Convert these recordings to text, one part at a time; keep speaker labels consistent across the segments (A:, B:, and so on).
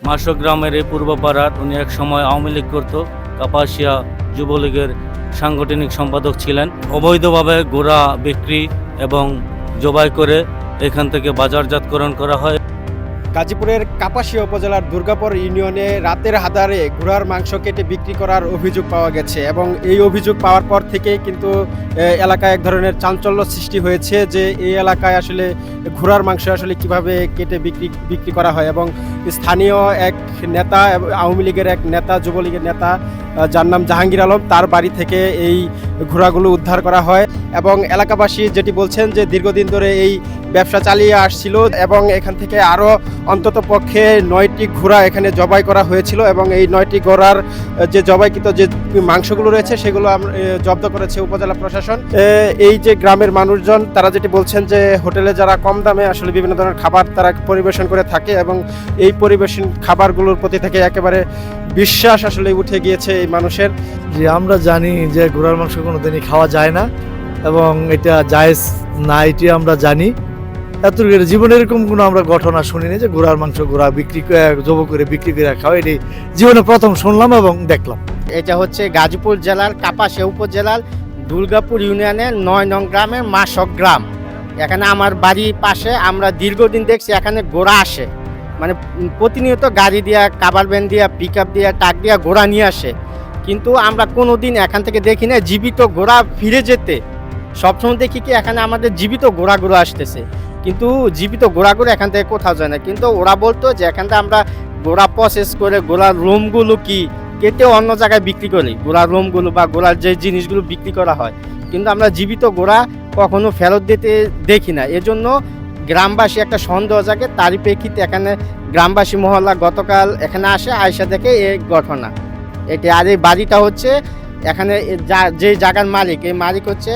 A: মাসক গ্রামের এই পূর্বপাড়ার, উনি এক সময় আওয়ামী লীগ করত, কাপাসিয়া যুবলীগের সাংগঠনিক সম্পাদক ছিলেন। অবৈধভাবে ঘোড়া বিক্রি এবং জবাই করে এখান থেকে বাজারজাতকরণ করা হয়।
B: গাজীপুরের কাপাসিয়া উপজেলার দুর্গাপুর ইউনিয়নে রাতের আধারে ঘোড়ার মাংস কেটে বিক্রি করার অভিযোগ পাওয়া গেছে এবং এই অভিযোগ পাওয়ার পর থেকে কিন্তু এলাকায় এক ধরনের চাঞ্চল্য সৃষ্টি হয়েছে যে এই এলাকায় আসলে ঘোড়ার মাংস আসলে কিভাবে কেটে বিক্রি করা হয়। এবং স্থানীয় এক নেতা, আওয়ামী লীগের এক নেতা, যুবলীগের নেতা, যার নাম জাহাঙ্গীর আলম, তার বাড়ি থেকে এই ঘোড়াগুলো উদ্ধার করা হয় এবং এলাকাবাসী যেটি বলছেন যে দীর্ঘদিন ধরে এই ব্যবসা চালিয়ে আসছিল এবং এখান থেকে আরও অন্তত পক্ষে 9টি ঘোড়া এখানে জবাই করা হয়েছিল এবং এই 9টি ঘোড়ার যে জবাইকৃত যে মাংসগুলো রয়েছে সেগুলো জব্দ করেছে উপজেলা প্রশাসন। এই যে গ্রামের মানুষজন তারা যেটি বলছেন যে হোটেলে যারা কম দামে আসলে বিভিন্ন ধরনের খাবার তারা পরিবেশন করে থাকে এবং এই পরিবেশন খাবারগুলোর প্রতি থেকে একেবারে বিশ্বাস আসলে উঠে গিয়েছে এই মানুষের।
C: যে আমরা জানি যে ঘোড়ার মাংস কোনোদিনই খাওয়া যায় না এবং এটা জায়েজ না, এটি আমরা জানি। এত জীবনে এরকম কোনো আমরা ঘটনা শুনিনি যে ঘোড়ার মাংস ঘোড়া বিক্রি জব করে বিক্রি করে খাওয়া, এটি জীবনে প্রথম শুনলাম এবং দেখলাম।
D: এটা হচ্ছে গাজীপুর জেলার কাপাসিয়া উপজেলার দুর্গাপুর ইউনিয়নের 9 নং গ্রামের মাসক গ্রাম। এখানে আমার বাড়ির পাশে আমরা দীর্ঘদিন দেখছি এখানে ঘোড়া আসে, মানে প্রতিনিয়ত গাড়ি দিয়া, কাভার ভ্যান দিয়া, পিক আপ দিয়া, ট্রাক দিয়া ঘোড়া নিয়ে আসে, কিন্তু আমরা কোনো দিন এখান থেকে দেখি না জীবিত ঘোড়া ফিরে যেতে। সবসময় দেখি কি এখানে আমাদের জীবিত ঘোড়াগুলো আসতেছে, কিন্তু জীবিত ঘোড়াগুলো এখান থেকে কোথাও যায় না। কিন্তু ওরা বলতো যে এখান থেকে আমরা ঘোড়া প্রসেস করে ঘোড়ার লোমগুলো কি কেটে অন্য জায়গায় বিক্রি করি, ঘোড়ার লোমগুলো বা ঘোড়ার যে জিনিসগুলো বিক্রি করা হয়, কিন্তু আমরা জীবিত ঘোড়া কখনো ফেরত দিতে দেখি না। এজন্য গ্রামবাসী একটা সন্দেহ জাগে, তারই প্রেক্ষিতে এখানে গ্রামবাসী মহল্লা গতকাল এখানে আসে, আয়সা দেখে এই ঘটনা এটি। আর এই বাড়িটা হচ্ছে এখানে যে জায়গার মালিক, এই মালিক হচ্ছে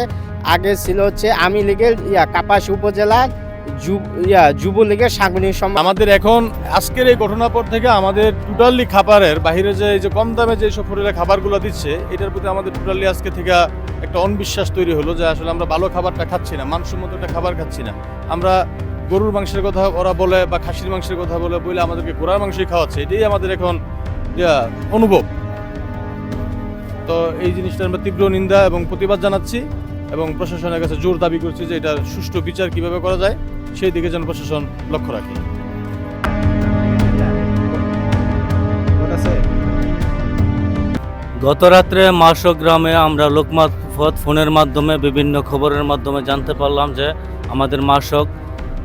D: আগে ছিল হচ্ছে আওয়ামী লীগের কাপাসিয়া উপজেলার যুবলীগের সাংগঠনিক সম্পাদক।
E: আমাদের এখন আজকের এই ঘটনার পর থেকে আমাদের টোটালি খাবারের বাইরে যে কম দামে যে সব হোটেলে খাবারগুলো দিচ্ছে, এটার প্রতি আমাদের টোটালি আজকে থেকে একটা অনবিশ্বাস তৈরি হলো যে আসলে আমরা ভালো খাবারটা খাচ্ছি না, মানসম্মত একটা খাবার খাচ্ছি না। আমরা গরুর মাংসের কথা ওরা বলে বা খাসির মাংসের কথা বলে আমাদেরকে ঘোড়ার মাংসই খাওয়াচ্ছে, এটাই আমাদের এখন অনুভব। তো এই জিনিসটা আমরা তীব্র নিন্দা এবং প্রতিবাদ জানাচ্ছি এবং প্রশাসনের কাছে জোর দাবি করছি যে এটার সুষ্ঠু বিচার কিভাবে করা যায় সেই দিকে যেন প্রশাসন লক্ষ্য রাখে।
A: গত রাত্রে মাসক গ্রামে আমরা লোকমারফত ফোনের মাধ্যমে বিভিন্ন খবরের মাধ্যমে জানতে পারলাম যে আমাদের মাসক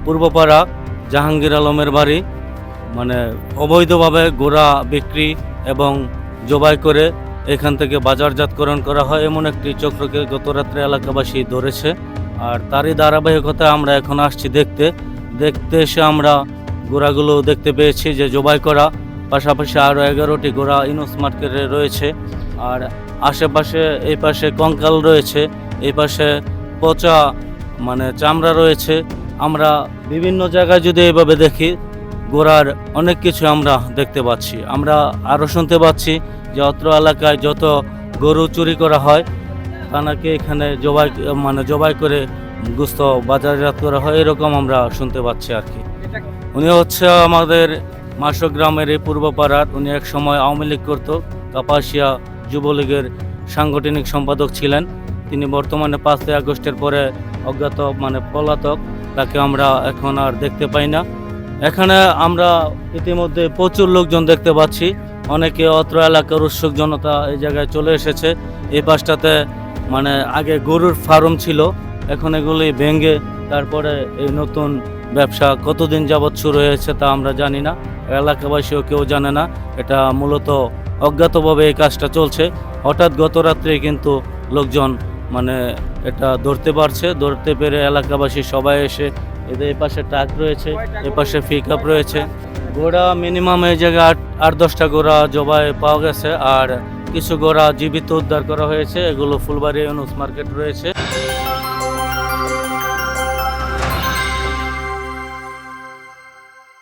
A: পূর্বপাড়া জাহাঙ্গীর আলমের বাড়ি মানে অবৈধভাবে ঘোড়া বিক্রি এবং জবাই করে এখান থেকে বাজারজাতকরণ করা হয় এমন একটি চক্রকে গত রাত্রে এলাকাবাসী ধরেছে। আর তারই ধারাবাহিকতায় আমরা এখন আসছি দেখতে এসে আমরা ঘোড়াগুলো দেখতে পেয়েছি যে জবাই করা, পাশাপাশি আরও 11টি ঘোড়া ইউনুস মার্কেটে রয়েছে। আর আশেপাশে এই পাশে কঙ্কাল রয়েছে, এই পাশে পচা মানে চামড়া রয়েছে। আমরা বিভিন্ন জায়গায় যদি এইভাবে দেখি ঘোড়ার অনেক কিছু আমরা দেখতে পাচ্ছি। আমরা আরও শুনতে পাচ্ছি যে অত্র এলাকায় যত গরু চুরি করা হয় তা নাকি এখানে জবাই করে গোশত বাজারজাত করা হয়, এরকম আমরা শুনতে পাচ্ছি আর কি। উনি হচ্ছে আমাদের মাসক গ্রামের এই পূর্বপাড়ার, উনি এক সময় আওয়ামী লীগ করত, কাপাসিয়া যুবলীগের সাংগঠনিক সম্পাদক ছিলেন। তিনি বর্তমানে 5 আগস্টের পরে অজ্ঞাত পলাতক, তাকে আমরা এখন আর দেখতে পাই না। এখানে আমরা ইতিমধ্যে প্রচুর লোকজন দেখতে পাচ্ছি, অনেকে অত্র এলাকার উৎসুক জনতা এই জায়গায় চলে এসেছে। এই পাশটাতে আগে গরুর ফার্ম ছিল, এখন এগুলি ভেঙে তারপরে এই নতুন ব্যবসা কতদিন যাবৎ শুরু হয়েছে তা আমরা জানি না, এলাকাবাসীও কেউ জানে না। এটা মূলত অজ্ঞাতভাবে এই কাজটা চলছে। হঠাৎ গত রাত্রে কিন্তু লোকজন এটা ধরতে পেরে এলাকাবাসী সবাই এসে এদের এই পাশে ট্রাক রয়েছে, এ পাশে পিক আপ রয়েছে। ঘোড়া মিনিমাম এই জায়গায় 8-10টা ঘোড়া জবাই পাওয়া গেছে, আর কিছু ঘোড়া জীবিত উদ্ধার করা হয়েছে। এগুলো ফুলবাড়ি ইউনুস মার্কেট রয়েছে।